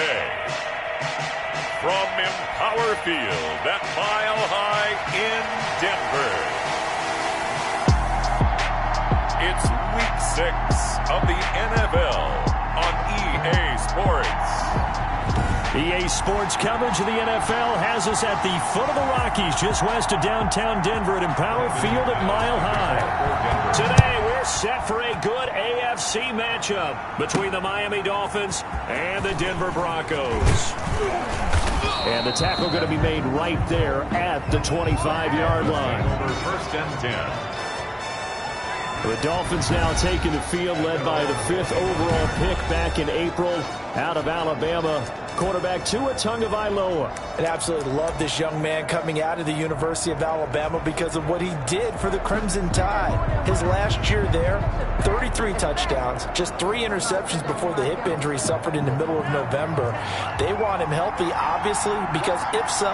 today. From Empower Field at Mile High in Denver, it's Week 6 of the NFL on EA Sports. EA Sports coverage of the NFL has us at the foot of the Rockies, just west of downtown Denver at Empower Field at Mile High. Today, we're set for a good AFC matchup between the Miami Dolphins and the Denver Broncos. And the tackle going to be made right there at the 25-yard line. Over 1st and 10. The Dolphins now taking the field, led by the 5th overall pick back in April out of Alabama. Quarterback Tua Tagovailoa. And absolutely love this young man coming out of the University of Alabama because of what he did for the Crimson Tide. His last year there, 33 touchdowns, just 3 interceptions before the hip injury suffered in the middle of November. They want him healthy, obviously, because if so,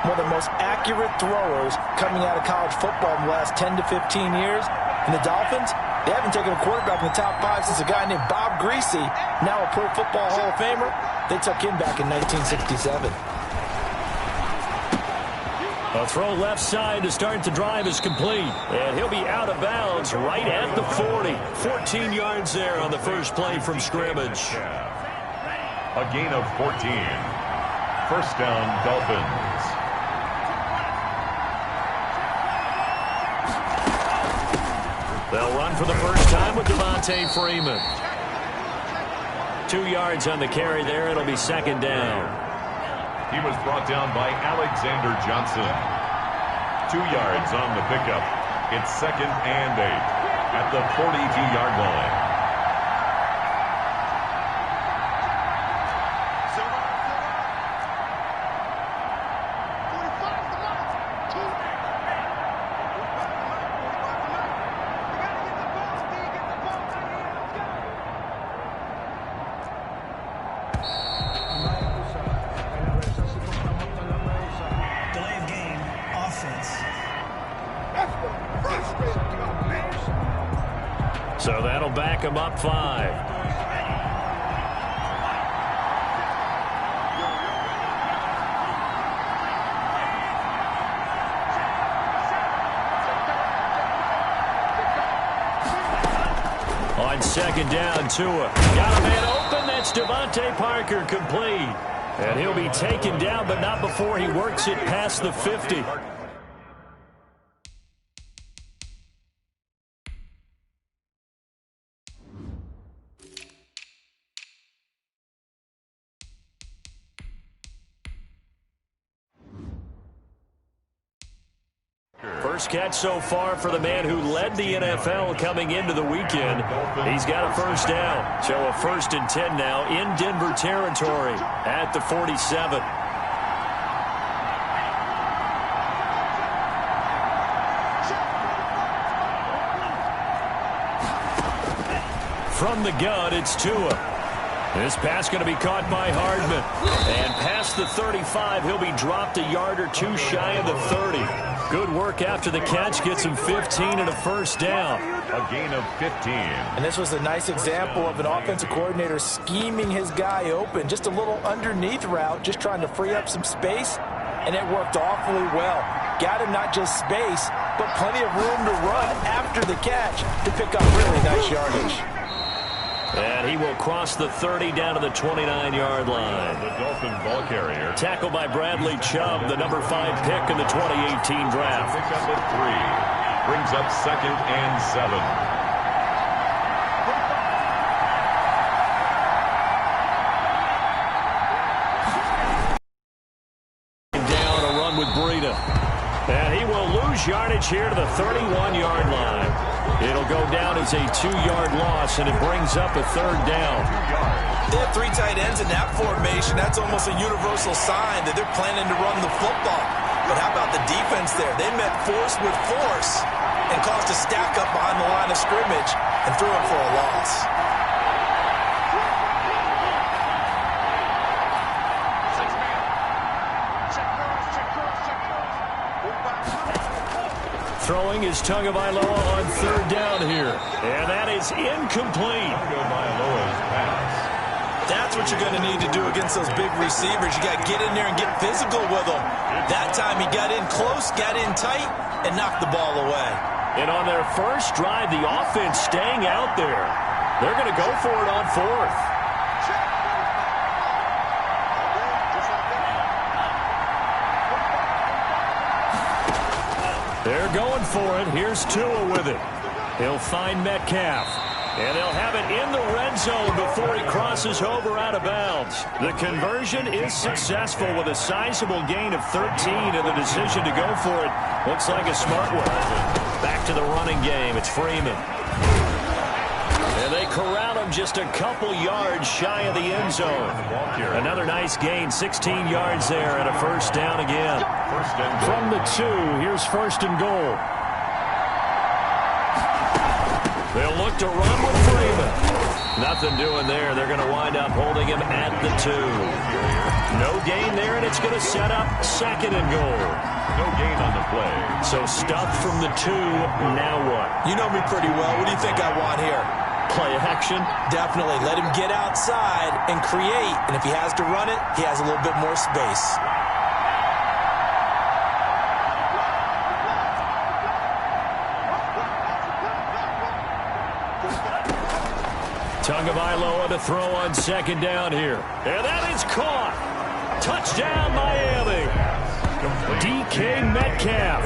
one of the most accurate throwers coming out of college football in the last 10 to 15 years. And the Dolphins, they haven't taken a quarterback in the top 5 since a guy named Bob Greasy, now a Pro Football Hall of Famer. They took him back in 1967. A throw left side to start the drive is complete. And he'll be out of bounds right at the 40. 14 yards there on the first play from scrimmage. A gain of 14. First down, Dolphins. They'll run for the first time with Devontae Freeman. 2 yards on the carry there. It'll be 2nd down. He was brought down by Alexander Johnson. 2 yards on the pickup. It's 2nd and 8 at the 42-yard line. So that'll back him up 5. On 2nd down, Tua. Got a man open. That's Devontae Parker, complete. And he'll be taken down, but not before he works it past the 50. First catch so far for the man who led the NFL coming into the weekend. He's got a first down. So a 1st and 10 now in Denver territory at the 47. From the gun, it's Tua. This pass going to be caught by Hardman. And past the 35, he'll be dropped a yard or 2 shy of the 30. Good work after the catch. Gets him 15 and a first down. A gain of 15. And this was a nice example of an offensive coordinator scheming his guy open. Just a little underneath route, just trying to free up some space. And it worked awfully well. Got him not just space, but plenty of room to run after the catch to pick up really nice yardage. And he will cross the 30 down to the 29-yard line. The Dolphin ball carrier. Tackled by Bradley Chubb, the number 5 pick in the 2018 draft. Pick up at 3. Brings up 2nd and 7. And he will lose yardage here to the 31-yard line. It'll go down as a 2-yard loss, and it brings up a 3rd down. They have 3 tight ends in that formation. That's almost a universal sign that they're planning to run the football. But how about the defense there? They met force with force and caused a stack up behind the line of scrimmage and threw it for a loss. Throwing is Tagovailoa on 3rd down here. And that is incomplete. Tagovailoa's pass That's what you're going to need to do against those big receivers. You got to get in there and get physical with them. That time he got in close, got in tight, and knocked the ball away. And on their first drive, the offense staying out there. They're going to go for it on fourth. They're going for it. Here's Tua with it. He'll find Metcalf. And they'll have it in the red zone before he crosses over out of bounds. The conversion is successful with a sizable gain of 13, and the decision to go for it looks like a smart one. Back to the running game. It's Freeman. And they corral him just a couple yards shy of the end zone. Another nice gain, 16 yards there, and a first down again. From the 2, here's first and goal. They'll look to run with Freeman. Nothing doing there. They're going to wind up holding him at the 2. No gain there, and it's going to set up second and goal. No gain on the play. So stuffed from the 2. Now what? You know me pretty well. What do you think I want here? Play action? Definitely. Let him get outside and create. And if he has to run it, he has a little bit more space. Tagovailoa to throw on second down here. And that is caught. Touchdown, Miami. DK Metcalf.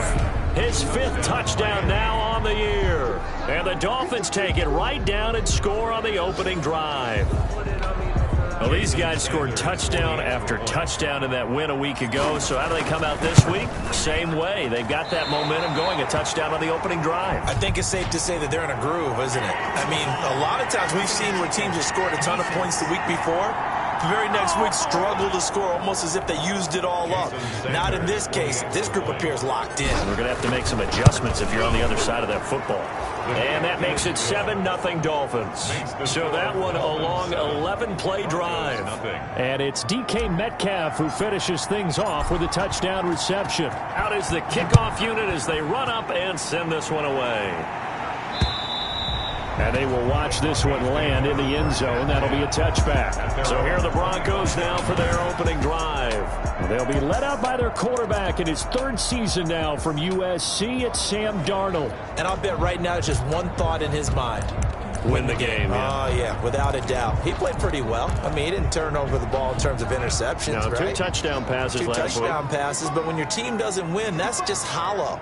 His 5th touchdown now on the year. And the Dolphins take it right down and score on the opening drive. Well, these guys scored touchdown after touchdown in that win a week ago. So how do they come out this week? Same way. They've got that momentum going, a touchdown on the opening drive. I think it's safe to say that they're in a groove, isn't it? I mean, a lot of times we've seen where teams have scored a ton of points the week before. The very next week struggle to score almost as if they used it all up. Not in this case. This group appears locked in. We're going to have to make some adjustments if you're on the other side of that football. And that makes it 7-0 Dolphins. So that one a long 11-play drive. And it's DK Metcalf who finishes things off with a touchdown reception. Out is the kickoff unit as they run up and send this one away. And they will watch this one land in the end zone. That'll be a touchback. So here are the Broncos now for their opening drive. They'll be led out by their quarterback in his 3rd season now from USC. It's Sam Darnold. And I'll bet right now it's just one thought in his mind. Win the game. Yeah. Oh, yeah, without a doubt. He played pretty well. I mean, he didn't turn over the ball in terms of interceptions, no, right? 2 touchdown passes last week. 2 touchdown passes, but when your team doesn't win, that's just hollow.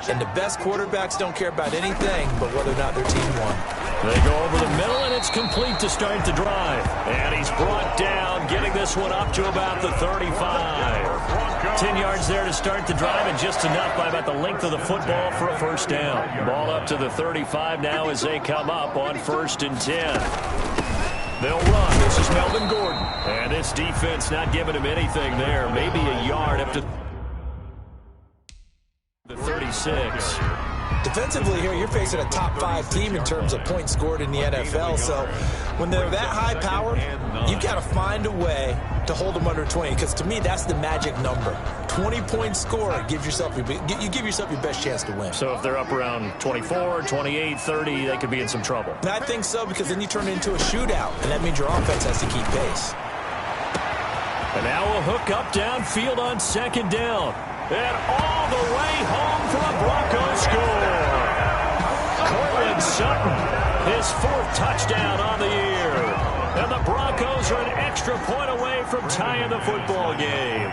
And the best quarterbacks don't care about anything but whether or not their team won. They go over the middle, and it's complete to start the drive. And he's brought down, getting this one up to about the 35. 10 yards there to start the drive, and just enough by about the length of the football for a first down. Ball up to the 35 now as they come up on 1st and 10. They'll run. This is Melvin Gordon. And this defense not giving him anything there. Maybe a yard up to the 36. Defensively here, you're facing a top 5 team in terms of points scored in the NFL. So when they're that high powered, you've got to find a way to hold them under 20. Because to me, that's the magic number. 20-point score, you give yourself your best chance to win. So if they're up around 24, 28, 30, they could be in some trouble. And I think so, because then you turn it into a shootout, and that means your offense has to keep pace. And now a hook up downfield on second down. And all the way home for a Broncos score. Cortland Sutton, his 4th touchdown on the year. And the Broncos are an extra point away from tying the football game.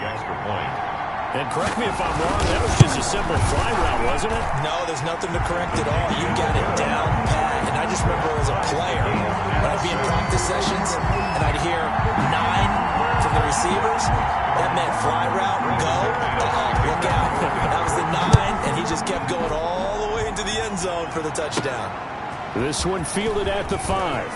And correct me if I'm wrong, that was just a simple fly route, wasn't it? No, there's nothing to correct at all. You got it down pat. And I just remember as a player, when I'd be in practice sessions, and I'd hear 9 from the receivers, that meant fly route, go, look out. That was the 9, and he just kept going all the way into the end zone for the touchdown. This one fielded at the 5.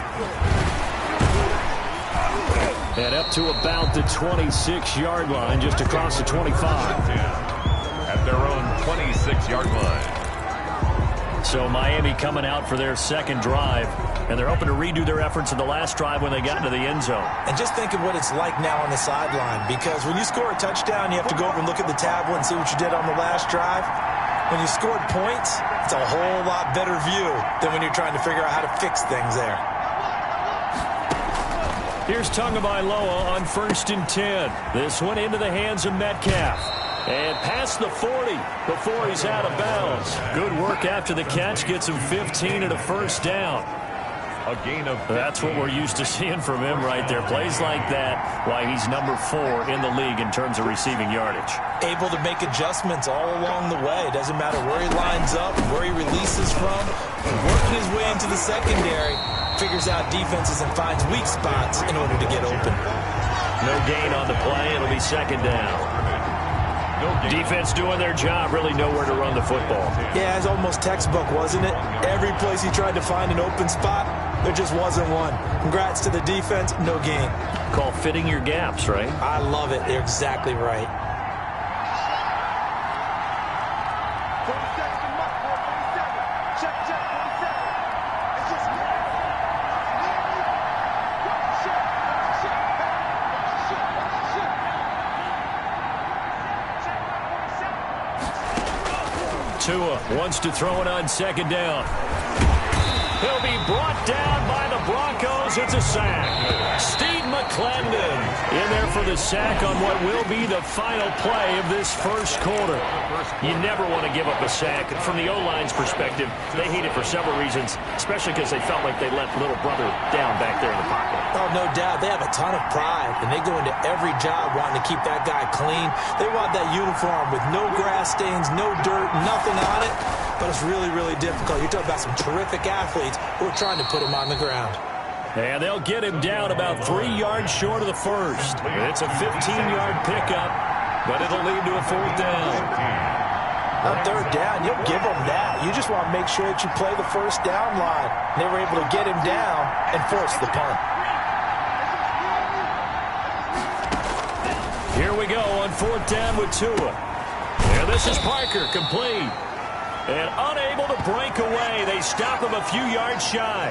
And up to about the 26-yard line, just across the 25. At their own 26-yard line. So Miami coming out for their second drive. And they're hoping to redo their efforts in the last drive when they got into the end zone. And just think of what it's like now on the sideline. Because when you score a touchdown, you have to go over and look at the tablet and see what you did on the last drive. When you scored points, it's a whole lot better view than when you're trying to figure out how to fix things there. Here's Tagovailoa on 1st and 10. This one into the hands of Metcalf. And past the 40 before he's out of bounds. Good work after the catch. Gets him 15 and a first down. A gain of 15. That's what we're used to seeing from him right there. Plays like that, why he's number 4 in the league in terms of receiving yardage. Able to make adjustments all along the way. Doesn't matter where he lines up, where he releases from. Working his way into the secondary. Figures out defenses and finds weak spots in order to get open. No gain on the play. It'll be 2nd down. Defense doing their job, really nowhere to run the football. Yeah, it's almost textbook, wasn't it? Every place he tried to find an open spot, there just wasn't one. Congrats to the defense, no gain. Call fitting your gaps, right? I love it. You're exactly right. Tua wants to throw it on 2nd down. He'll be brought down by the Broncos. It's a sack. Steve McClendon in there for the sack on what will be the final play of this first quarter. You never want to give up a sack. From the O-line's perspective, they hate it for several reasons, especially because they felt like they let little brother down back there in the pocket. Oh, no doubt. They have a ton of pride, and they go into every job wanting to keep that guy clean. They want that uniform with no grass stains, no dirt, nothing on it. But it's really, really difficult. You're talking about some terrific athletes who are trying to put him on the ground. And they'll get him down about 3 yards short of the first. It's a 15-yard pickup, but it'll lead to a 4th down. On 3rd down, you'll give them that. You just want to make sure that you play the first down line. They were able to get him down and force the punt. Here we go on 4th down with Tua. And this is Parker, complete. And unable to break away. They stop him a few yards shy.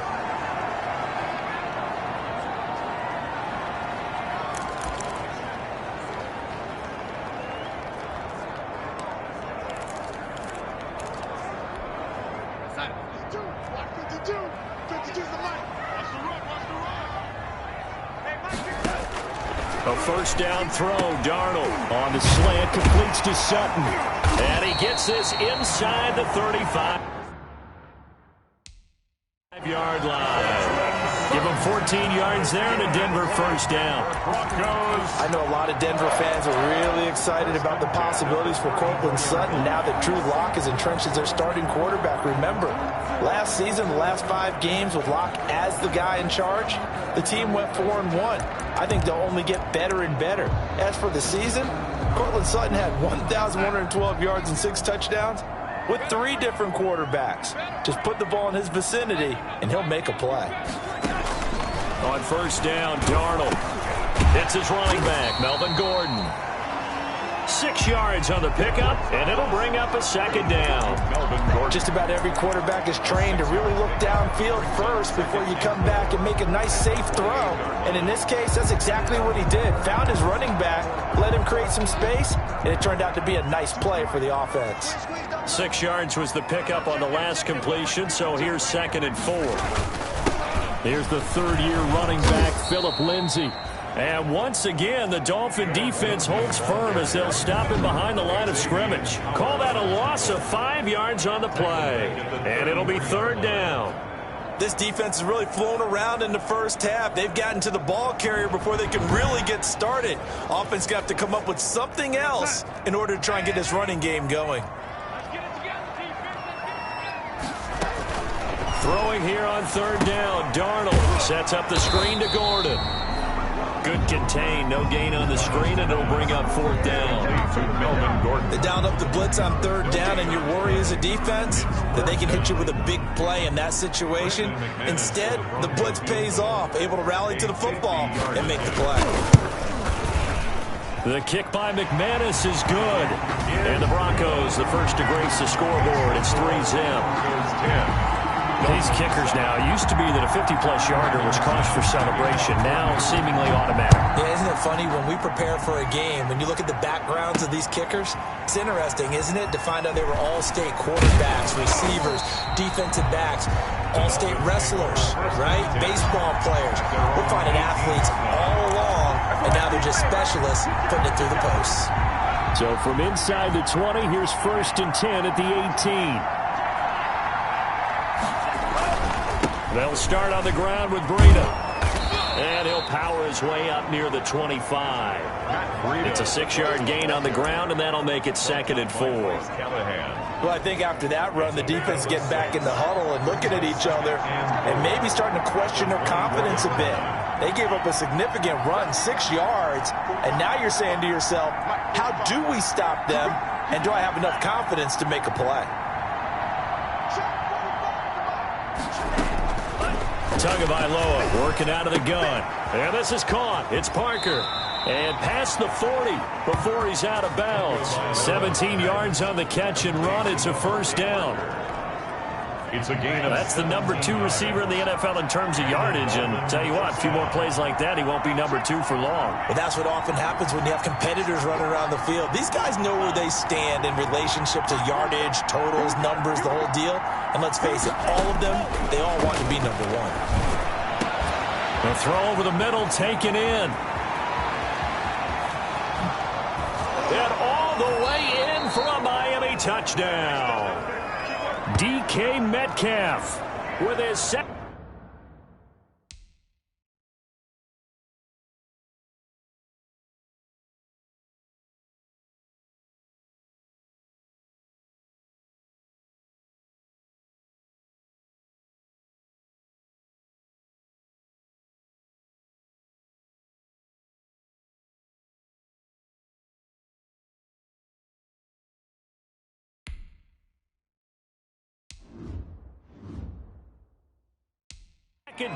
A 1st down throw. Darnold on the slant, completes to Sutton. And he gets this inside the 35-yard line. Give him 14 yards there and a Denver 1st down. I know a lot of Denver fans are really excited about the possibilities for Courtland Sutton now that Drew Lock is entrenched as their starting quarterback. Remember, last season, the last 5 games with Lock as the guy in charge, the team went 4-1. I think they'll only get better and better. As for the season, Courtland Sutton had 1,112 yards and 6 touchdowns with 3 different quarterbacks. Just put the ball in his vicinity, and he'll make a play. On 1st down, Darnold hits his running back, Melvin Gordon. 6 yards on the pickup, and it'll bring up a 2nd down. Just about every quarterback is trained to really look downfield first before you come back and make a nice, safe throw. And in this case, that's exactly what he did. Found his running back, let him create some space, and it turned out to be a nice play for the offense. 6 yards was the pickup on the last completion, so here's 2nd and 4. Here's the 3rd-year running back, Phillip Lindsay. And once again, the Dolphin defense holds firm as they'll stop him behind the line of scrimmage. Call that a loss of 5 yards on the play. And it'll be 3rd down. This defense has really flown around in the first half. They've gotten to the ball carrier before they can really get started. Offense got to come up with something else in order to try and get this running game going. Throwing here on 3rd down, Darnold sets up the screen to Gordon. Good contain, no gain on the screen, and it'll bring up 4th down. They down up the blitz on 3rd down, and your worry as a defense that they can hit you with a big play in that situation. Instead, the blitz pays off, able to rally to the football and make the play. The kick by McManus is good. And the Broncos, the first to grace the scoreboard. It's 3-0. These kickers now, it used to be that a 50-plus yarder was cause for celebration. Now, seemingly automatic. Yeah, isn't it funny when we prepare for a game, when you look at the backgrounds of these kickers, it's interesting, isn't it, to find out they were all-state quarterbacks, receivers, defensive backs, all-state wrestlers, right? Baseball players. We're finding athletes all along, and now they're just specialists putting it through the posts. So from inside the 20, here's 1st and 10 at the 18. They'll start on the ground with Breida. And he'll power his way up near the 25. It's a 6-yard gain on the ground, and that'll make it 2nd and 4. Well, I think after that run, the defense getting back in the huddle and looking at each other and maybe starting to question their confidence a bit. They gave up a significant run, 6 yards, and now you're saying to yourself, how do we stop them, and do I have enough confidence to make a play? Tagovailoa working out of the gun. And this is caught. It's Parker. And past the 40 before he's out of bounds. 17 yards on the catch and run. It's a 1st down. It's a gain of... That's the number 2 receiver in the NFL in terms of yardage. And tell you what, a few more plays like that, he won't be number 2 for long. Well, that's what often happens when you have competitors running around the field. These guys know where they stand in relationship to yardage, totals, numbers, the whole deal. And let's face it, all of them, they all want to be number 1. The throw over the middle, taken in. And all the way in for a Miami touchdown. DK Metcalf with his second.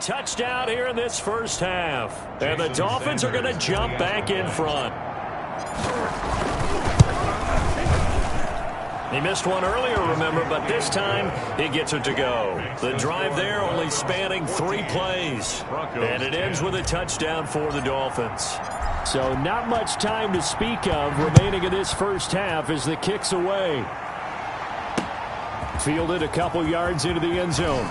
Touchdown here in this 1st half. And the Dolphins are going to jump back in front. He missed one earlier, remember, but this time he gets it to go. The drive there only spanning 3 plays. And it ends with a touchdown for the Dolphins. So not much time to speak of remaining in this 1st half as the kick's away. Fielded a couple yards into the end zone.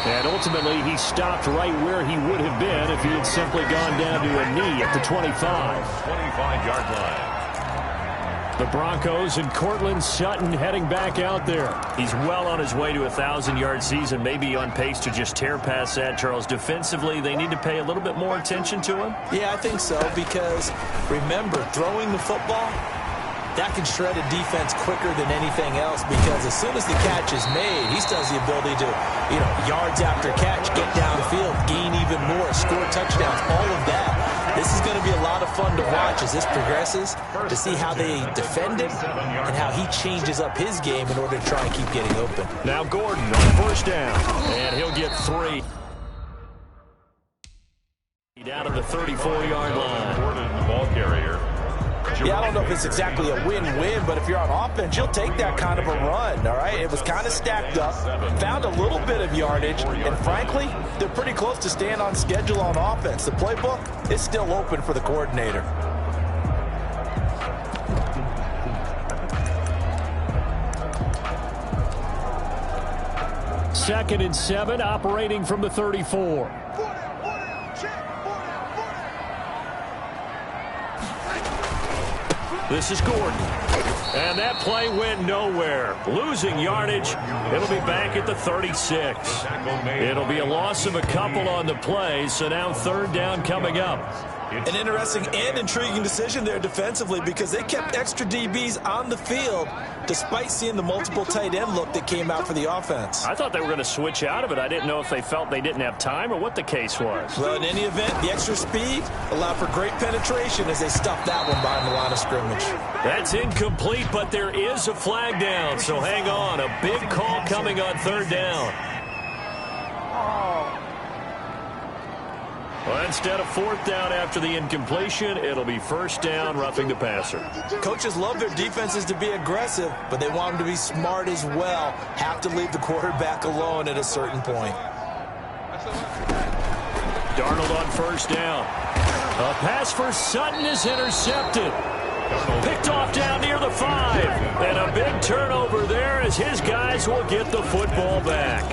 And ultimately, he stopped right where he would have been if he had simply gone down to a knee at the 25. 25-yard line. The Broncos and Cortland Sutton heading back out there. He's well on his way to a 1,000-yard season, maybe on pace to just tear past that, Charles. Defensively, they need to pay a little bit more attention to him. Yeah, I think so, because remember, throwing the football, that can shred a defense quicker than anything else, because as soon as the catch is made, he still has the ability to, yards after catch, get downfield, gain even more, score touchdowns, all of that. This is going to be a lot of fun to watch as this progresses, to see how they defend him and how he changes up his game in order to try and keep getting open. Now Gordon on 1st down, and he'll get 3. Down to the 34-yard line. Gordon, the ball carrier. Yeah, I don't know if it's exactly a win-win, but if you're on offense, you'll take that kind of a run, all right? It was kind of stacked up, found a little bit of yardage, and frankly, they're pretty close to staying on schedule on offense. The playbook is still open for the coordinator. Second and 7, operating from the 34. This is Gordon. And that play went nowhere. Losing yardage. It'll be back at the 36. It'll be a loss of a couple on the play, so now 3rd down coming up. An interesting and intriguing decision there defensively, because they kept extra DBs on the field despite seeing the multiple tight end look that came out for the offense. I thought they were going to switch out of it. I didn't know if they felt they didn't have time or what the case was. Well, in any event, the extra speed allowed for great penetration as they stuffed that one behind the line of scrimmage. That's incomplete, but there is a flag down, so hang on. A big call coming on 3rd down. Well, instead of fourth down after the incompletion, it'll be first down, roughing the passer. Coaches love their defenses to be aggressive, but they want them to be smart as well. Have to leave the quarterback alone at a certain point. Darnold on first down. A pass for Sutton is intercepted. Picked off down near the 5. And a big turnover there as his guys will get the football back.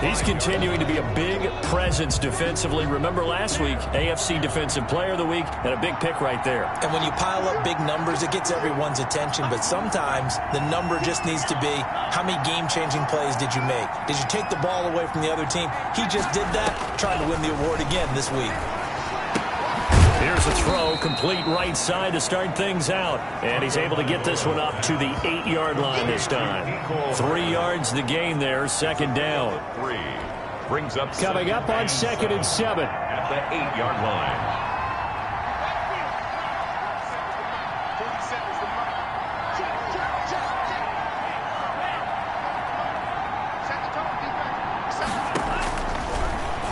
He's continuing to be a big presence defensively. Remember last week, AFC Defensive Player of the Week, and a big pick right there. And when you pile up big numbers, it gets everyone's attention. But sometimes the number just needs to be, how many game-changing plays did you make? Did you take the ball away from the other team? He just did that, trying to win the award again this week. Here's a throw, complete right side to start things out. And he's able to get this one up to the 8-yard line this time. 3 yards the gain there, second down. Brings up coming up on 2nd and 7. At the 8-yard line.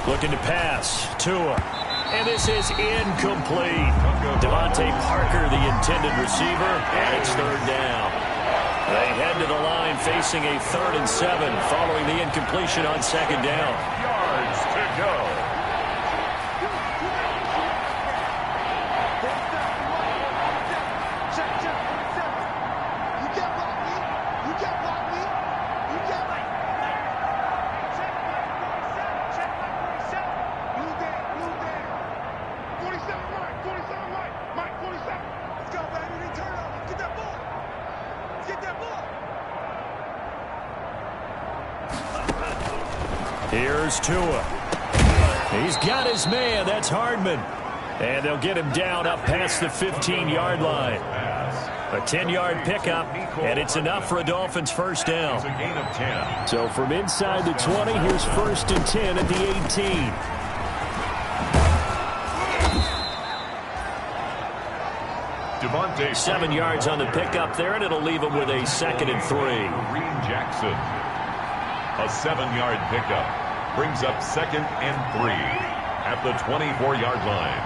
Looking to pass. Tua. And this is incomplete. Devontae Parker, the intended receiver, and it's third down. They head to the line facing a 3rd and 7 following the incompletion on second down. Yards to go. Here's Tua. He's got his man. That's Hardman. And they'll get him down up past the 15-yard line. A 10-yard pickup, and it's enough for a Dolphins first down. It's a gain of 10. So from inside the 20, here's 1st and 10 at the 18. Devontae 7 yards on the pickup there, and it'll leave him with a 2nd and 3. Kareem Jackson. A 7-yard pickup. Brings up 2nd and 3 at the 24-yard line.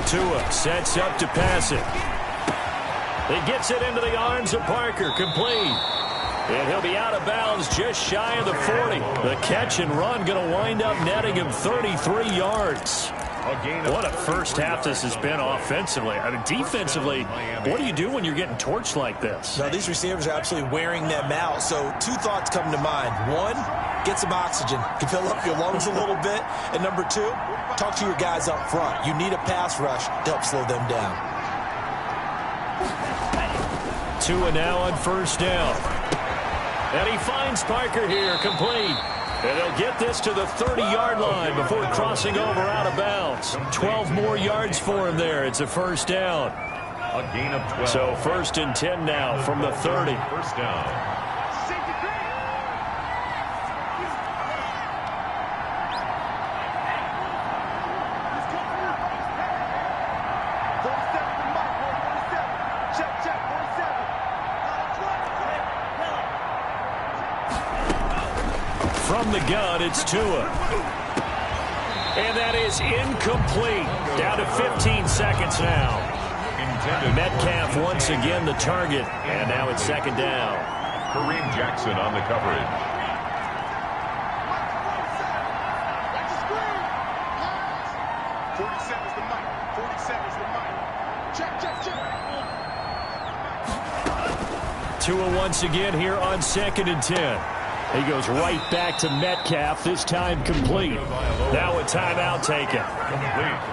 Tua sets up to pass it. He gets it into the arms of Parker, complete. And he'll be out of bounds just shy of the 40. The catch and run going to wind up netting him 33 yards. What a first half this has been offensively. I mean, defensively, what do you do when you're getting torched like this? Now, these receivers are absolutely wearing them out. So 2 thoughts come to mind. 1, get some oxygen. You fill up your lungs a little bit. And number 2, talk to your guys up front. You need a pass rush to help slow them down. Tua now on first down. And he finds Parker here, complete. And they'll get this to the 30-yard line before crossing over out of bounds. 12 more yards for him there. It's a first down. A gain of 12. So 1st and 10 now from the 30. First down. From the gun, it's Tua. And that is incomplete. Down to 15 seconds now. Metcalf once again the target. And now it's 2nd down. Kareem Jackson on the coverage. Tua once again here on 2nd and 10. He goes right back to Metcalf, this time complete. Now a timeout taken.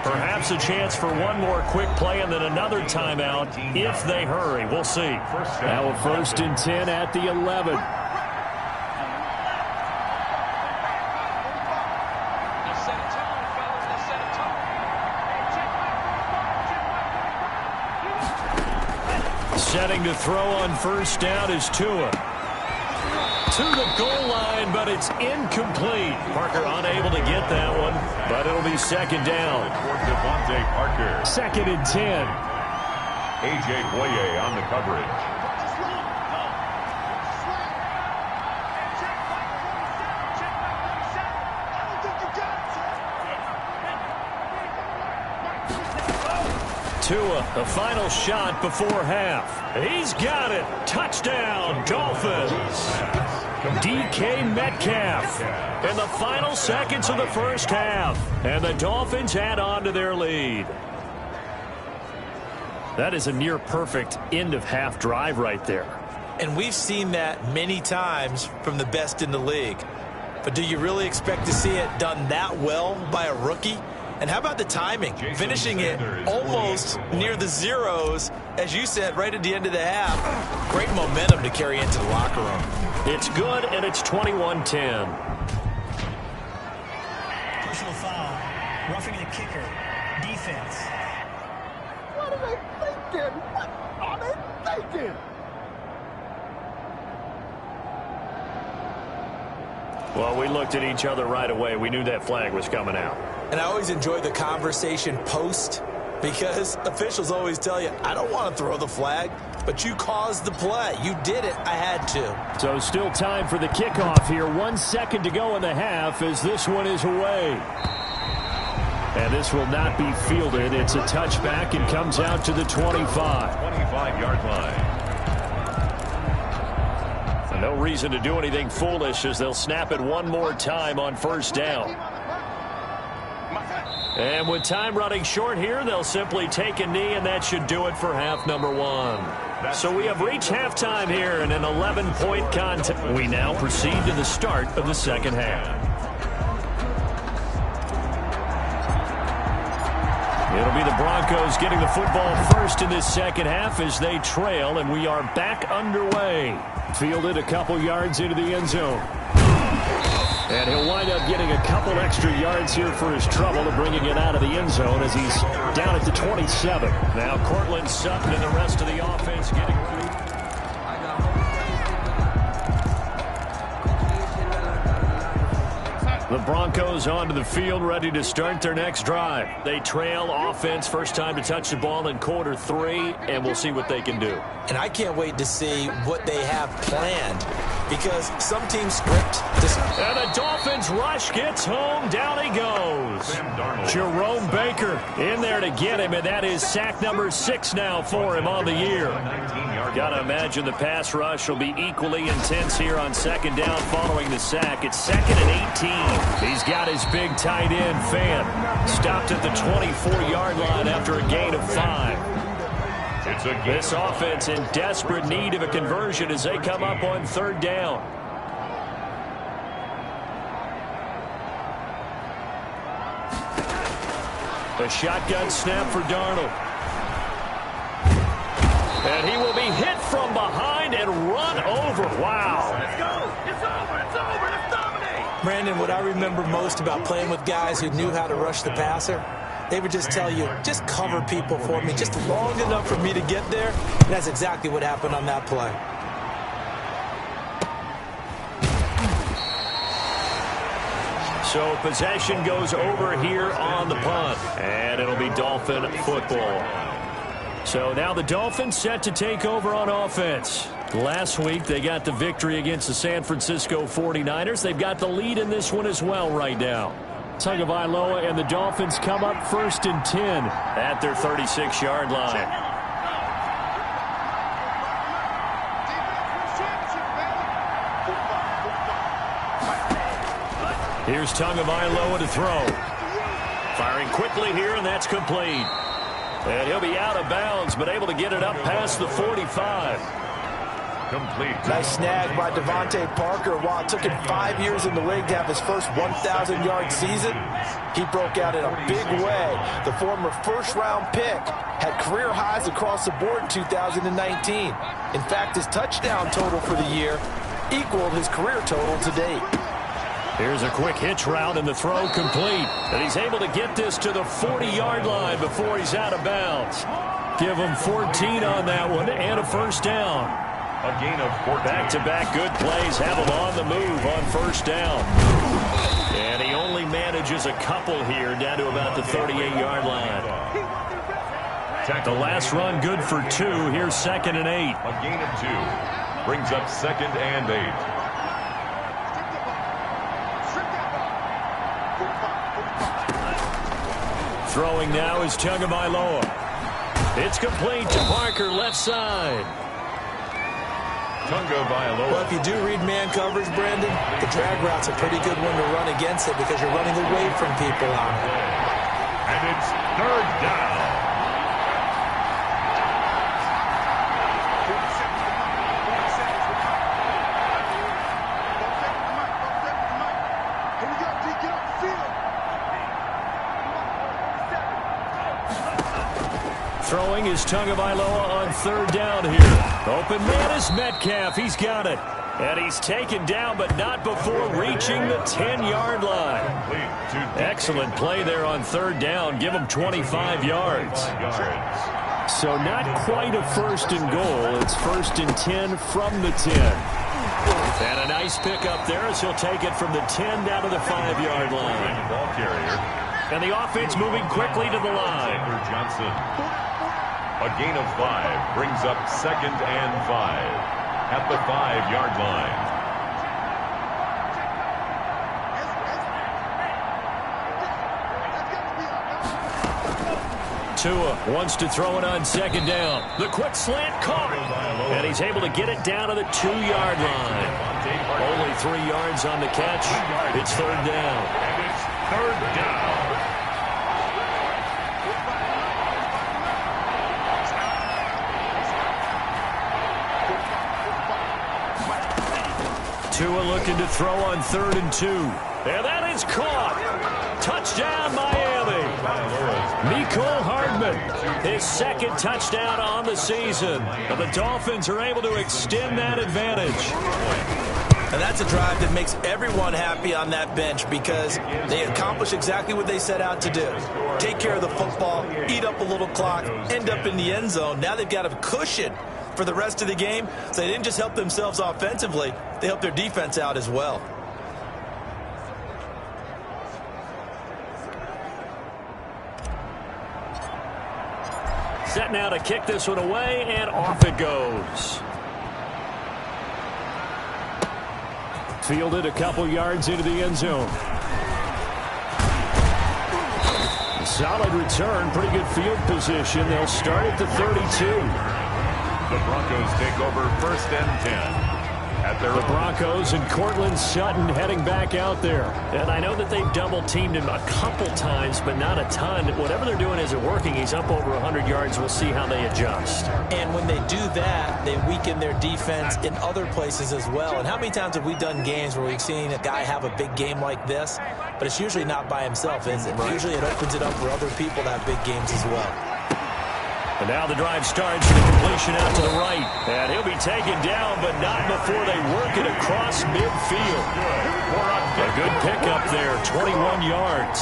Perhaps a chance for one more quick play and then another timeout if they hurry. We'll see. Now a 1st and 10 at the 11. Setting to throw on first down is Tua. To the goal line, but it's incomplete. Parker unable to get that one, but it'll be 2nd down. Devontae Parker. 2nd and 10. A.J. Boye on the coverage. Tua, the final shot before half. He's got it. Touchdown, Dolphins. DK Metcalf in the final seconds of the first half. And the Dolphins add on to their lead. That is a near-perfect end-of-half drive right there. And we've seen that many times from the best in the league. But do you really expect to see it done that well by a rookie? And how about the timing? Finishing it almost near the zeros, as you said, right at the end of the half. Great momentum to carry into the locker room. It's good, and it's 21-10. Personal foul. Roughing the kicker. Defense. What are they thinking? What are they thinking? Well, we looked at each other right away. We knew that flag was coming out. And I always enjoy the conversation post, because officials always tell you, I don't want to throw the flag, but you caused the play. You did it. I had to. So still time for the kickoff here. 1 second to go in the half as this one is away. And this will not be fielded. It's a touchback and comes out to the 25. 25-yard line. No reason to do anything foolish as they'll snap it one more time on first down. And with time running short here, they'll simply take a knee, and that should do it for half number one. So we have reached halftime here in an 11-point contest. We now proceed to the start of the second half. It'll be the Broncos getting the football first in this second half as they trail, and we are back underway. Fielded a couple yards into the end zone. And he'll wind up getting a couple extra yards here for his trouble to bringing it out of the end zone as he's down at the 27. Now Cortland Sutton and the rest of the offense getting ready. The Broncos onto the field, ready to start their next drive. They trail offense, first time to touch the ball in quarter three, and we'll see what they can do. And I can't wait to see what they have planned, because some teams script this. And the Dolphins rush gets home. Down he goes. Jerome Baker in there to get him, and that is sack number 6 now for him on the year. Got to imagine the pass rush will be equally intense here on second down following the sack. It's 2nd and 18. He's got his big tight end, Fan. Stopped at the 24-yard line after a gain of 5. This offense in desperate need of a conversion as they come up on third down. A shotgun snap for Darnold. And he will be hit from behind and run over. Wow. Let's go. It's over. It's over. Let's dominate. Brandon, what I remember most about playing with guys who knew how to rush the passer, they would just tell you, just cover people for me, just long enough for me to get there. And that's exactly what happened on that play. So possession goes over here on the punt. And it'll be Dolphin football. So now the Dolphins set to take over on offense. Last week they got the victory against the San Francisco 49ers. They've got the lead in this one as well right now. Tagovailoa and the Dolphins come up 1st and 10 at their 36-yard line. Here's Tagovailoa to throw. Firing quickly here, and that's complete. And he'll be out of bounds, but able to get it up past the 45. Complete. Nice snag by Devontae Parker. While it took him 5 years in the league to have his first 1,000-yard season, he broke out in a big way. The former first-round pick had career highs across the board in 2019. In fact, his touchdown total for the year equaled his career total to date. Here's a quick hitch route, and the throw complete. And he's able to get this to the 40-yard line before he's out of bounds. Give him 14 on that one and a first down. A gain of 14. Back-to-back good plays have him on the move on first down. And he only manages a couple here down to about the 38-yard line. The last run good for 2. Here's 2nd and 8. A gain of 2. Brings up 2nd and 8. Throwing now is Tagovailoa. It's complete to Parker, left side. Well, if you do read man coverage, Brandon, the drag route's a pretty good one to run against it because you're running away from people on it. And it's third down. Throwing is Tagovailoa on third down here. Open man is Metcalf. He's got it. And he's taken down, but not before reaching the 10-yard line. Excellent play there on third down. Give him 25 yards. So not quite a first and goal. It's first and 10 from the 10. And a nice pickup there as he'll take it from the 10 down to the 5-yard line. Ball carrier. And the offense moving quickly to the line. Johnson. A gain of 5 brings up second and 5 at the 5-yard line. Tua wants to throw it on second down. The quick slant caught. And he's able to get it down to the 2-yard line. Only 3 yards on the catch. It's third down. And it's third down. Tua looking to throw on third and 2. And that is caught. Touchdown, Miami. Mecole Hardman, his second touchdown on the season. And the Dolphins are able to extend that advantage. And that's a drive that makes everyone happy on that bench because they accomplish exactly what they set out to do. Take care of the football, eat up a little clock, end up in the end zone. Now they've got a cushion for the rest of the game. So they didn't just help themselves offensively, they helped their defense out as well. Set now to kick this one away, and off it goes. Fielded a couple yards into the end zone. Solid return, pretty good field position. They'll start at the 32. The Broncos take over first and 10. The Broncos and Cortland Sutton heading back out there. And I know that they've double-teamed him a couple times, but not a ton. Whatever they're doing isn't working. He's up over 100 yards. We'll see how they adjust. And when they do that, they weaken their defense in other places as well. And how many times have we done games where we've seen a guy have a big game like this, but it's usually not by himself, is it? Right. Usually it opens it up for other people to have big games as well. And now the drive starts with a completion out to the right. And he'll be taken down, but not before they work it across midfield. A good pickup there, 21 yards.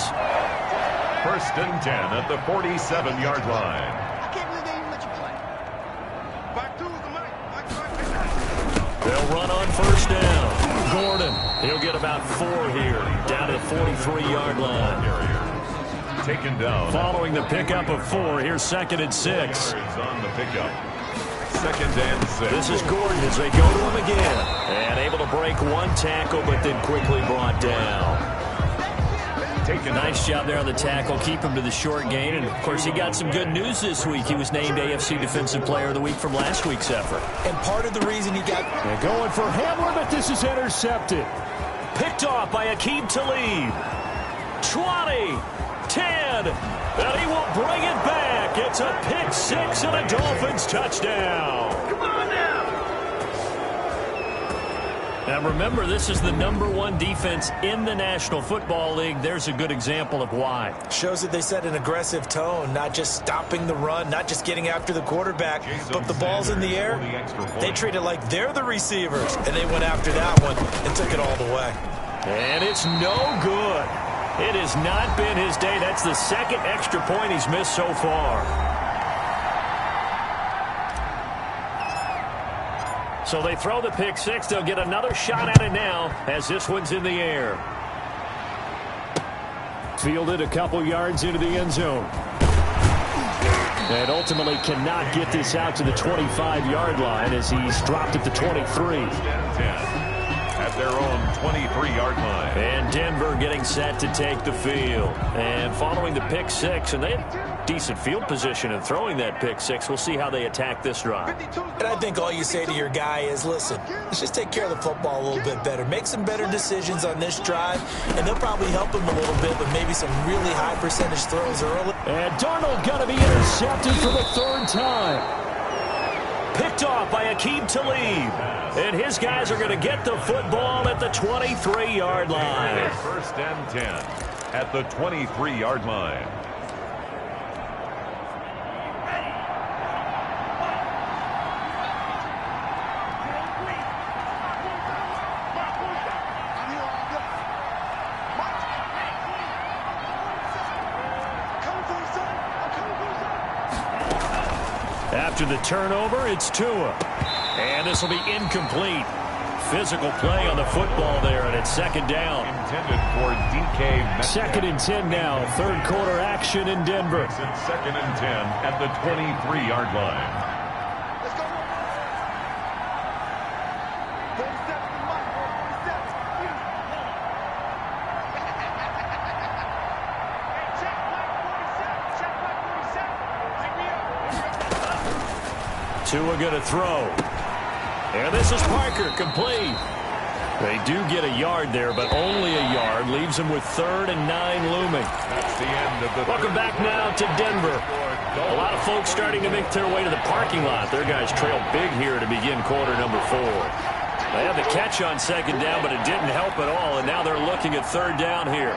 First and 10 at the 47-yard line. I can't believe they even let you play. They'll run on first down. Gordon, he'll get about 4 here, down to the 43-yard line. Taken down. Following the pickup of 4, here's second and 6. On the pickup. Second and 6. This is Gordon as they go to him again. And able to break one tackle, but then quickly brought down. Nice job there on the tackle. Keep him to the short gain. And, of course, he got some good news this week. He was named AFC Defensive Player of the Week from last week's effort. And part of the reason he got... They're going for Hamler, but this is intercepted. Picked off by Aqib Talib. 20. 10, and he will bring it back. It's a pick 6 and a Dolphins touchdown. Come on now. Now remember, this is the #1 defense in the National Football League. There's a good example of why. Shows that they set an aggressive tone, not just stopping the run, not just getting after the quarterback, but the ball's in the air. They treat it like they're the receivers, and they went after that one and took it all the way. And it's no good. It has not been his day. That's the second extra point he's missed so far. So they throw the pick 6. They'll get another shot at it now as this one's in the air. Fielded a couple yards into the end zone. And ultimately cannot get this out to the 25-yard line as he's dropped at the 23. At their own 23-yard line. And Denver getting set to take the field. And following the pick six, and they have decent field position in throwing that pick six. We'll see how they attack this drive. And I think all you say to your guy is, listen, let's just take care of the football a little bit better. Make some better decisions on this drive, and they'll probably help him a little bit with maybe some really high percentage throws early. And Darnold going to be intercepted for the third time. Picked off by Aqib Talib. And his guys are going to get the football at the 23-yard line. First and 10 at the 23-yard line. After the turnover, it's Tua. And this will be incomplete. Physical play on the football there, and it's second down. Intended for DK Metcalf. Second and 10 now. Third quarter action in Denver. It's second and 10 at the 23-yard line. Tua going to throw. And this is Parker, complete. They do get a yard there, but only a yard. Leaves them with 3rd and 9 looming. That's the end of the Welcome back now to Denver. A lot of folks starting to make their way to the parking lot. Their guys trailed big here to begin quarter number 4. They had the catch on second down, but it didn't help at all, and now they're looking at third down here.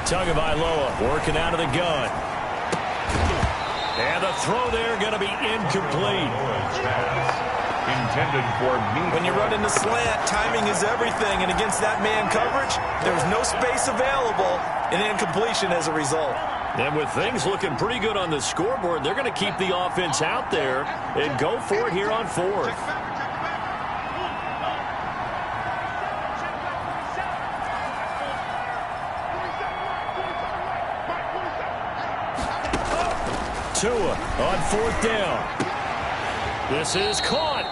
Tagovailoa working out of the gun. And the throw there going to be incomplete. Intended for me. When you run in the slant, timing is everything. And against that man coverage, there's no space available. And incompletion as a result. And with things looking pretty good on the scoreboard, they're going to keep the offense out there and go for it here on 4th. Tua on 4th down. This is caught.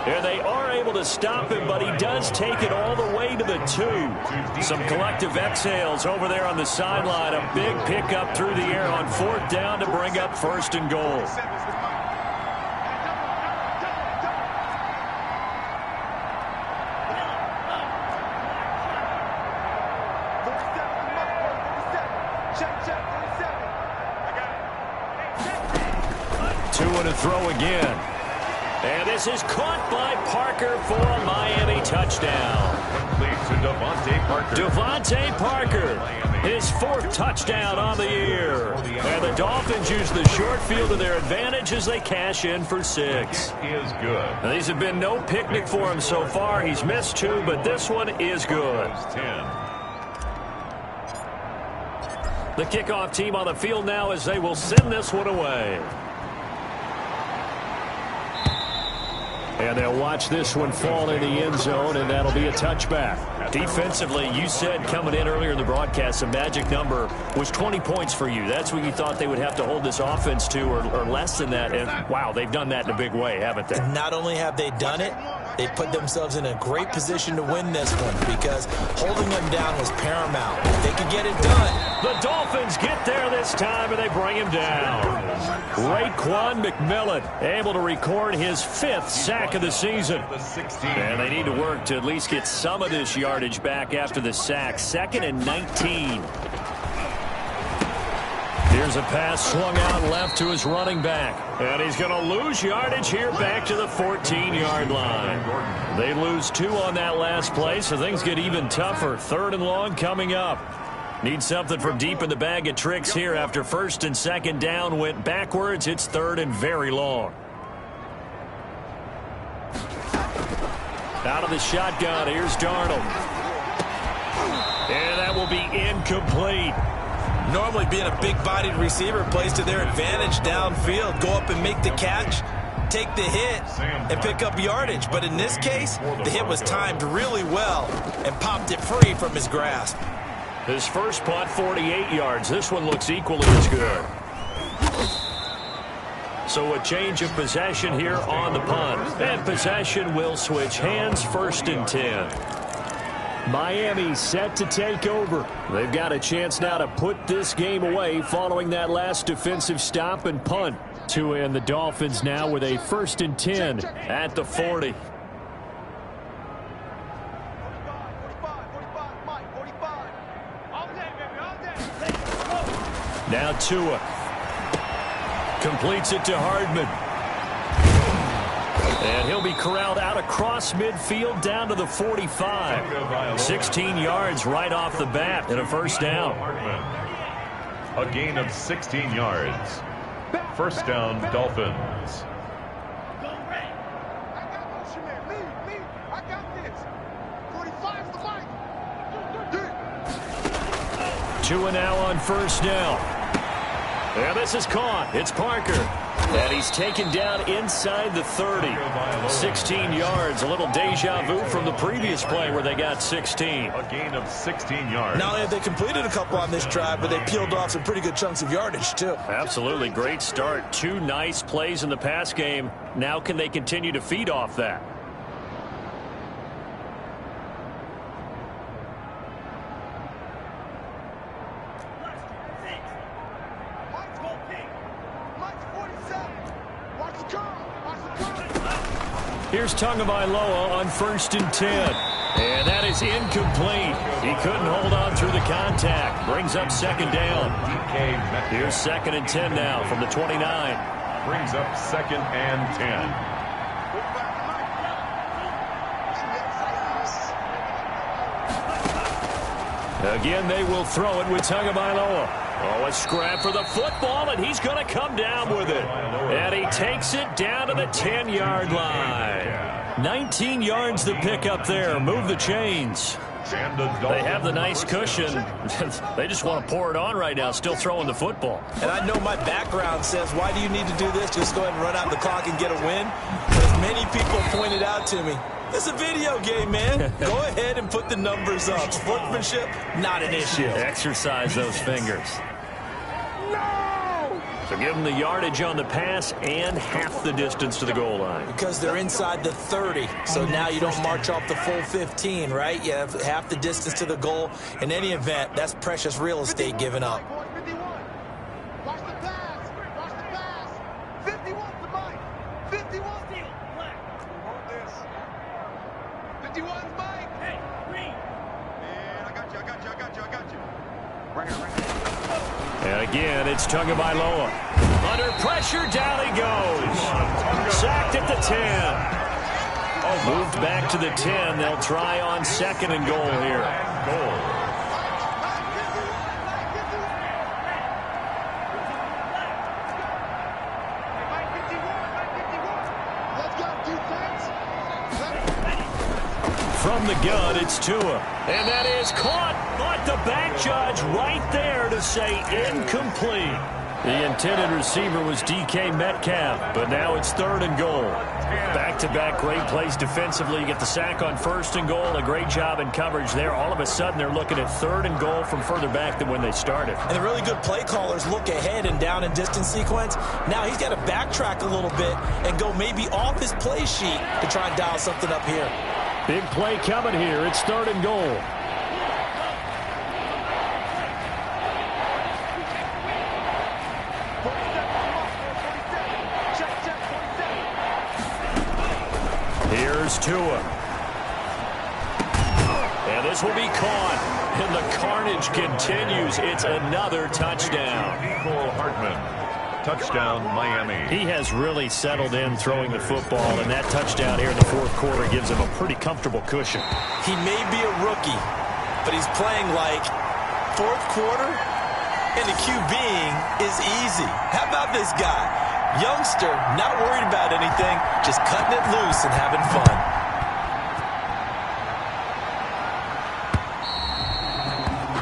And they are able to stop him, but he does take it all the way to the 2. Some collective exhales over there on the sideline. A big pickup through the air on 4th down to bring up 1st and goal. Tua to throw again. And this is caught by Parker for a Miami touchdown. Complete to Devontae Parker. Devontae Parker, his 4th touchdown on the year. And the Dolphins use the short field to their advantage as they cash in for 6. Is good. Now, these have been no picnic for him so far. He's missed 2, but this one is good. 10. The kickoff team on the field now as they will send this one away. And they'll watch this one fall in the end zone, and that'll be a touchback. Defensively, you said coming in earlier in the broadcast, the magic number was 20 points for you. That's what you thought they would have to hold this offense to, or less than that. And, wow, they've done that in a big way, haven't they? Not only have they done it, they put themselves in a great position to win this one because holding them down was paramount. They could get it done. The Dolphins get there this time, and they bring him down. Raekwon McMillan able to record his 5th sack of the season. And they need to work to at least get some of this yardage back after the sack. 2nd and 19. Here's a pass swung out left to his running back. And he's going to lose yardage here back to the 14-yard line. They lose 2 on that last play, so things get even tougher. 3rd and long coming up. Need something from deep in the bag of tricks here after 1st and 2nd down went backwards. It's 3rd and very long. Out of the shotgun, here's Darnold. And that will be incomplete. Normally being a big-bodied receiver plays to their advantage downfield. Go up and make the catch, take the hit, and pick up yardage. But in this case, the hit was timed really well and popped it free from his grasp. His first punt, 48 yards. This one looks equally as good. So a change of possession here on the punt. And possession will switch hands, 1st and 10. Miami set to take over. They've got a chance now to put this game away following that last defensive stop and punt. Tua and the Dolphins now with a 1st and 10 at the 40. Now Tua completes it to Hardman. And he'll be corralled out across midfield down to the 45. 16 yards right off the bat and a 1st down. A gain of 16 yards. 1st down, Dolphins. Tua now on 1st down. And this is caught. It's Parker. And he's taken down inside the 30. 16 yards. A little deja vu from the previous play where they got 16. A gain of 16 yards. Not only have they completed a couple on this drive, but they peeled off some pretty good chunks of yardage, too. Absolutely. Great start. 2 nice plays in the pass game. Now can they continue to feed off that? Here's Tagovailoa on 1st and 10. And that is incomplete. He couldn't hold on through the contact. Brings up 2nd down. Here's 2nd and 10 now from the 29. Brings up 2nd and 10. Again, they will throw it with Tagovailoa. Oh, a scrap for the football, and he's going to come down with it. And he takes it down to the 10-yard line. 19 yards to pick up there. Move the chains. They have the nice cushion. They just want to pour it on right now, still throwing the football. And I know my background says, why do you need to do this? Just go ahead and run out the clock and get a win. But as many people pointed out to me, it's a video game, man. Go ahead and put the numbers up. Sportsmanship, not an issue. Exercise those fingers. So give them the yardage on the pass and half the distance to the goal line. Because they're inside the 30. So now you don't march off the full 15, right? You have half the distance to the goal. In any event, that's precious real estate given up. Watch the pass. Watch the pass. 51's the Mike. 51's the black. Hold this. 51's Mike. Hey, green. Man, I got you. Right here. And again, it's Tagovailoa. Under pressure, down he goes. Sacked at the 10. Moved back to the 10. They'll try on 2nd and goal here. From the gun, it's Tua. And that is caught, but the back judge right there to say incomplete. The intended receiver was DK Metcalf, but now it's 3rd and goal. Back-to-back great plays defensively. You get the sack on 1st and goal. A great job in coverage there. All of a sudden, they're looking at 3rd and goal from further back than when they started. And the really good play callers look ahead and down and distance sequence. Now he's got to backtrack a little bit and go maybe off his play sheet to try and dial something up here. Big play coming here. It's 3rd and goal. Here's Tua. And this will be caught. And the carnage continues. It's another touchdown. Nicole Hartman. Touchdown, Miami. He has really settled in throwing the football, and that touchdown here in the 4th quarter gives him a pretty comfortable cushion. He may be a rookie, but he's playing like 4th quarter, and the QBing is easy. How about this guy? Youngster, not worried about anything, just cutting it loose and having fun.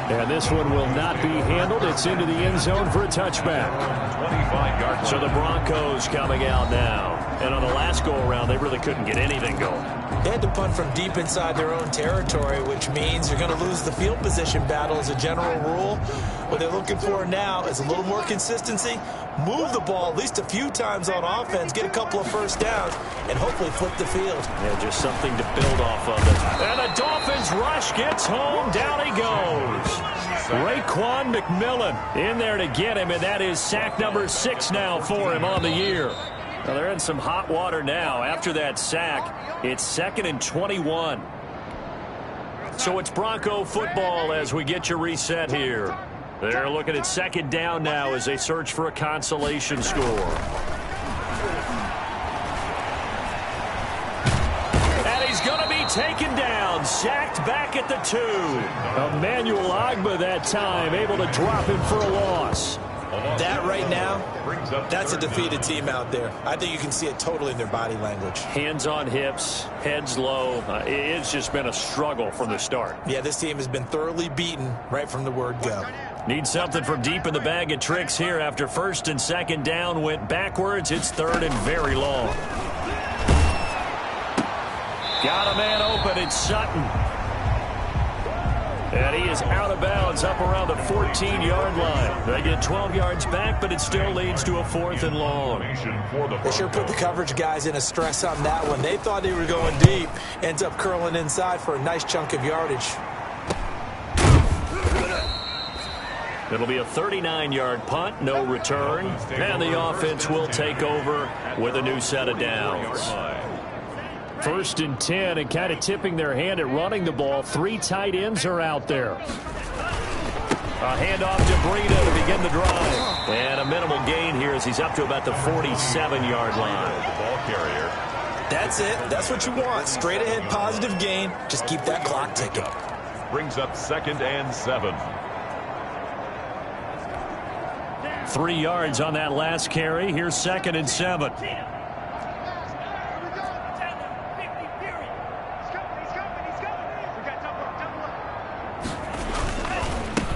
And this one will not be handled. It's into the end zone for a touchback. 25 yards. So the Broncos coming out now. And on the last go-around, they really couldn't get anything going. They had to punt from deep inside their own territory, which means you're going to lose the field position battle as a general rule. What they're looking for now is a little more consistency, move the ball at least a few times on offense, get a couple of first downs, and hopefully flip the field. Yeah, just something to build off of it. And the Dolphins rush gets home. Down he goes. Raekwon McMillan in there to get him, and that is sack number 6 now for him on the year. Well, they're in some hot water now. After that sack, it's 2nd and 21. So it's Bronco football as we get you reset here. They're looking at 2nd down now as they search for a consolation score. And he's going to be taken down, sacked back at the 2. Emmanuel Ogbah that time able to drop him for a loss. That right now, that's a defeated team out there. I think you can see it totally in their body language. Hands on hips, heads low. It's just been a struggle from the start. Yeah, this team has been thoroughly beaten right from the word go. Need something from deep in the bag of tricks here after 1st and 2nd down went backwards. It's 3rd and very long. Got a man open. It's Sutton. And he is out of bounds up around the 14-yard line. They get 12 yards back, but it still leads to a 4th and long. They sure put the coverage guys in a stress on that one. They thought they were going deep. Ends up curling inside for a nice chunk of yardage. It'll be a 39-yard punt, no return. And the offense will take over with a new set of downs. 1st and 10, and kind of tipping their hand at running the ball. 3 tight ends are out there. A handoff to Breida to begin the drive. And a minimal gain here as he's up to about the 47-yard line. Ball carrier. That's it. That's what you want. Straight ahead positive gain. Just keep that clock ticking. Brings up 2nd and 7. 3 yards on that last carry. Here's 2nd and 7.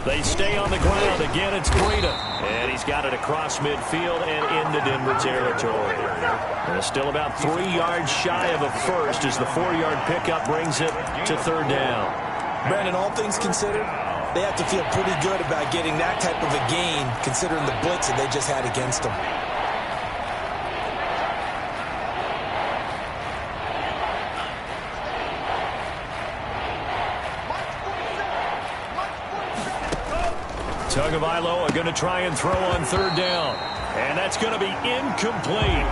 They stay on the ground. Again, it's Breida. And he's got it across midfield and into Denver territory. And still about 3 yards shy of a first as the 4-yard pickup brings it to 3rd down. Brandon, all things considered, they have to feel pretty good about getting that type of a gain considering the blitz that they just had against them. Tagovailoa are going to try and throw on 3rd down. And that's going to be incomplete.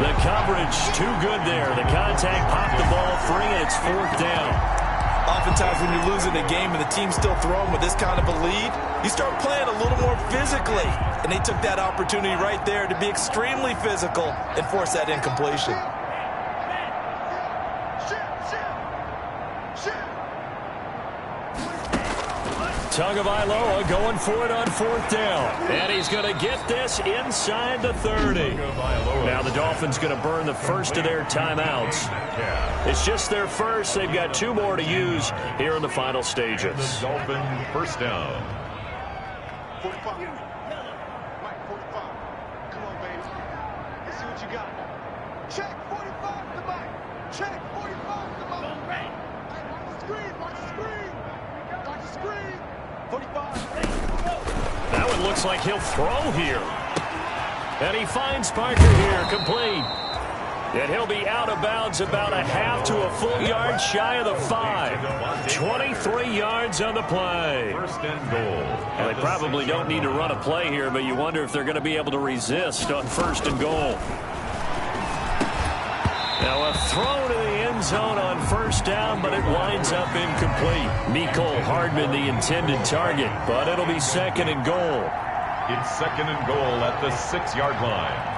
The coverage too good there. The contact popped the ball free, and it's 4th down. Oftentimes when you're losing a game and the team's still throwing with this kind of a lead, you start playing a little more physically. And they took that opportunity right there to be extremely physical and force that incompletion. Tagovailoa going for it on 4th down. And he's going to get this inside the 30. Now the Dolphins going to burn the first of their timeouts. It's just their first. They've got 2 more to use here in the final stages. The Dolphin 1st down. 45. Mike, 45. Come on, baby. Let's see what you got. Check 45 to Mike. Check 45 to Mike. Watch the screen. Watch the screen. Watch the screen. 45. That one looks like he'll throw here. And he finds Parker here, complete. And he'll be out of bounds about a half to a full yard shy of the 5. 23 yards on the play. 1st and goal. Well, they probably don't need to run a play here, but you wonder if they're going to be able to resist on 1st and goal. Now a throw to the end zone on 1st down, but it winds up incomplete. Mecole Hardman the intended target, but it'll be 2nd and goal. It's 2nd and goal at the 6-yard line.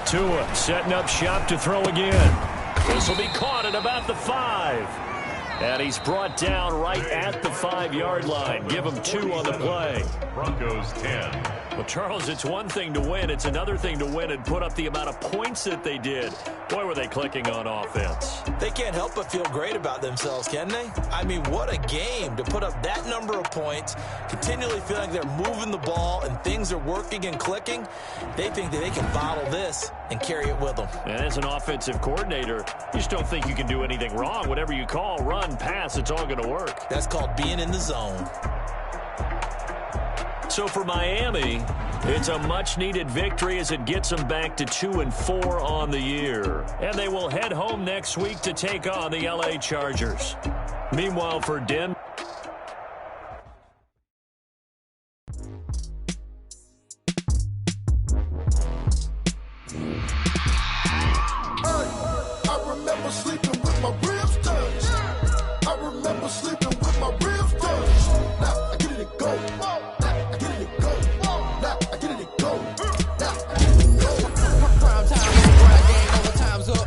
Tua setting up shop to throw again. This will be caught at about the 5. And he's brought down right at the 5-yard line. Give him 2 on the play. Broncos 10. Well, Charles, it's one thing to win. It's another thing to win and put up the amount of points that they did. Boy, were they clicking on offense. They can't help but feel great about themselves, can they? I mean, what a game to put up that number of points, continually feeling they're moving the ball and things are working and clicking. They think that they can bottle this and carry it with them. And as an offensive coordinator, you just don't think you can do anything wrong. Whatever you call, run, pass, it's all going to work. That's called being in the zone. So for Miami, it's a much-needed victory as it gets them back to 2-4 on the year. And they will head home next week to take on the LA Chargers. Meanwhile, for Denver, I remember sleeping with my ribs touched. I remember sleeping with my ribs touched. Now I get it to go. Now I get it to go. Now I get it to go. Now I get it to go. Prime time, grind game, overtime's up.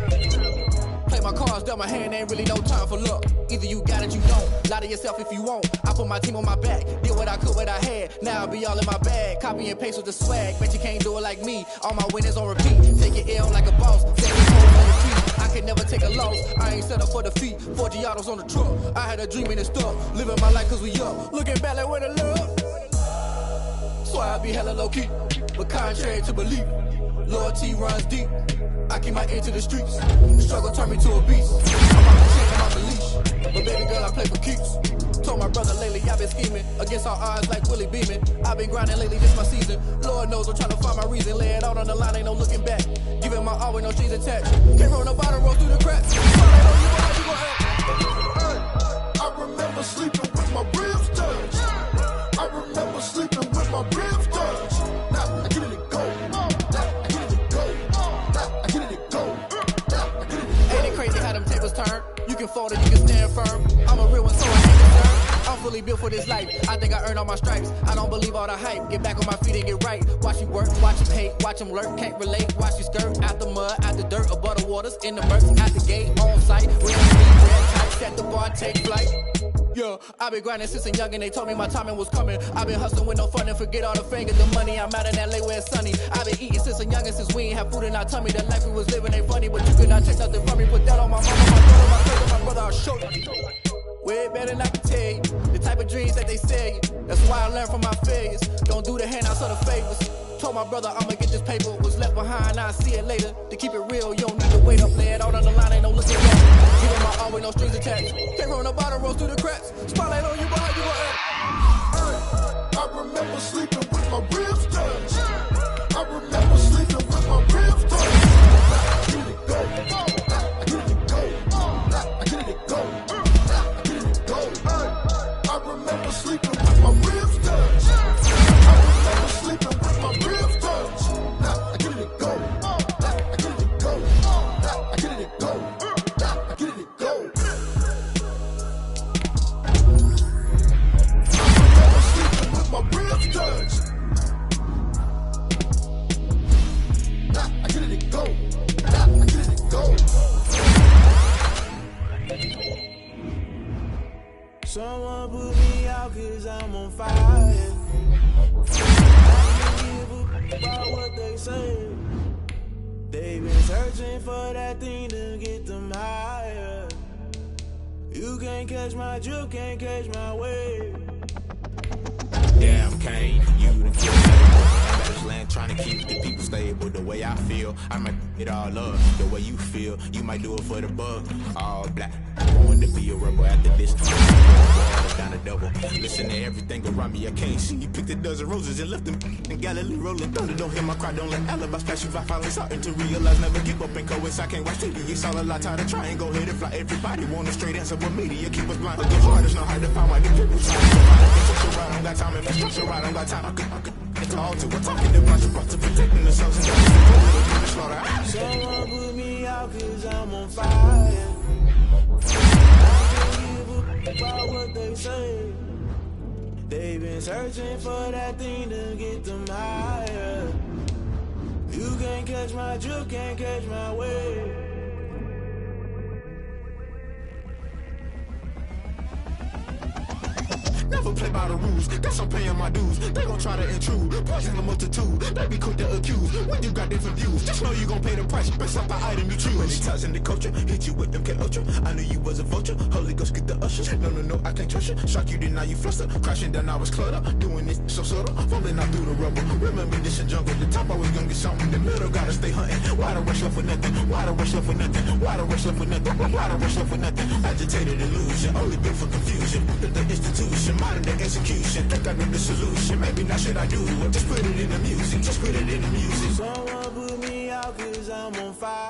Play my cards, dealt my hand, ain't really no time for luck. Either you got it, you don't. Lie to yourself if you won't. I put my team on my back, did what I could, what I had. Now I'll be all in my bag. Copy and paste with the swag. Bet you can't do it like me. All my winners on repeat. Take it ill like a boss. Take it cold on the feet. I can never take a loss. I ain't set up for defeat. 4 Giottos on the truck. I had a dream and it's stuck. Living my life cause we up. Looking back like where the love. So I be hella low key. But contrary to belief, loyalty runs deep. I keep my ear to the streets. Struggle turned me to a beast. I'm out the chain, I'm out the leash. But baby girl, I play for keeps. Told my brother lately I've been scheming against all odds like Willie Beeman. I've been grinding lately, this my season. Lord knows I'm trying to find my reason. Lay it out on the line, ain't no looking back. Giving my all with no strings attached. Can't roll no bottom, roll through the cracks. I remember sleeping with my ribs touched. I remember sleeping with my ribs touched. Now I get it to go. Now I get it to go. Now I get it to go. Now I get it to go. Ain't it crazy how them tables turn? You can fold it, you can stand firm. I'm a real one, so I ain't concerned. I'm fully built for this life. I think I earned all my stripes. I don't believe all the hype. Get back on my feet and get right. Watch you work, watch you hate, watch them lurk. Can't relate, watch you skirt. Out the mud, out the dirt, above the waters, in the murks, out the gate, on site. Red tight, set the bar, take flight. Yeah, I been grinding since a youngin', they told me my timing was coming. I been hustling with no fun and forget all the fingers, the money. I'm out in LA where it's sunny. I been eating since a youngin', since we ain't have food in our tummy. The life we was living ain't funny, but you could not take nothing from me. Put that on my mama, my brother, my cousin, my brother, I'll show you. Way better than I can tell you. The type of dreams that they sell you. That's why I learned from my failures. Don't do the handouts or the favors. Told my brother I'ma get this paper. Was left behind, I'll see it later. To keep it real, you don't need to wait up. Lay it out on the line, ain't no looking back. Giving my all with no strings attached. Can't roll no bottom, roll through the cracks. Spotlight on you, but how you gon' act? I remember sleeping with my ribs touched. I remember sleeping with my ribs touched. Now I get it to go. Now I get it to go. Now I get it to go. Now I get it to go. I remember sleeping with my ribs touched. I remember sleeping with my ribs touched. Now I get it to go. Now I get it to go. Now I get it to go. Now I get it to go. My ribs touched. Now I get it to go. Now I get it to go. Someone put me out cause I'm on fire. I don't give a about what they say. They've been searching for that thing to get them higher. You can't catch my drift, can't catch my wave. Damn, Kane, you done killed me. I'm at this land trying to keep the people stable. The way I feel, I might it all up. The way you feel, you might do it for the bug. All black, going to be a rebel after this. Down a double. Listen to everything around me, I can't see. You picked a dozen roses and left them in Galilee rolling thunder. Don't hear my cry, don't let alibis pass you. I finally starting to realize, never give up and coast. I can't watch TV, it's all a lot. Tired of trying, go ahead and fly. Everybody want a straight answer, but media keep us blind. But the hardest, not hard to find why the people trying to find it. I don't got time, infrastructure, I don't got time. I could it's all to we're talking to bunch of butts to protecting themselves and slaughter. Someone put me out cause I'm on fire. I don't give a about what they say. They've been searching for that thing to get them higher. You can't catch my drift, can't catch my wave. Now never play by the rules. Guess I'm paying my dues. They gon' try to intrude, poison the multitude. They be quick to accuse when you got different views. Just know you gon' pay the price based off the item you choose. Many ties in the culture, hit you with them K Ultra. I knew you was a vulture. Holy Ghost get the usher. No, I can't trust you. Shock you, then now you fluster. Crashing down, I was clutter. Doing this so subtle, falling out through the rubble. Remember this a jungle. The top always gonna get something. The middle gotta stay hunting. Why the rush left for nothing? Why the rush left for nothing? Why the rush left for nothing? Why the rush left for nothing? Agitated illusion, only built for confusion. The institution, modern day execution. Think I know the solution. Maybe not should I do it? Just put it in the music. Just put it in the music. Someone put me out 'cause I'm on fire.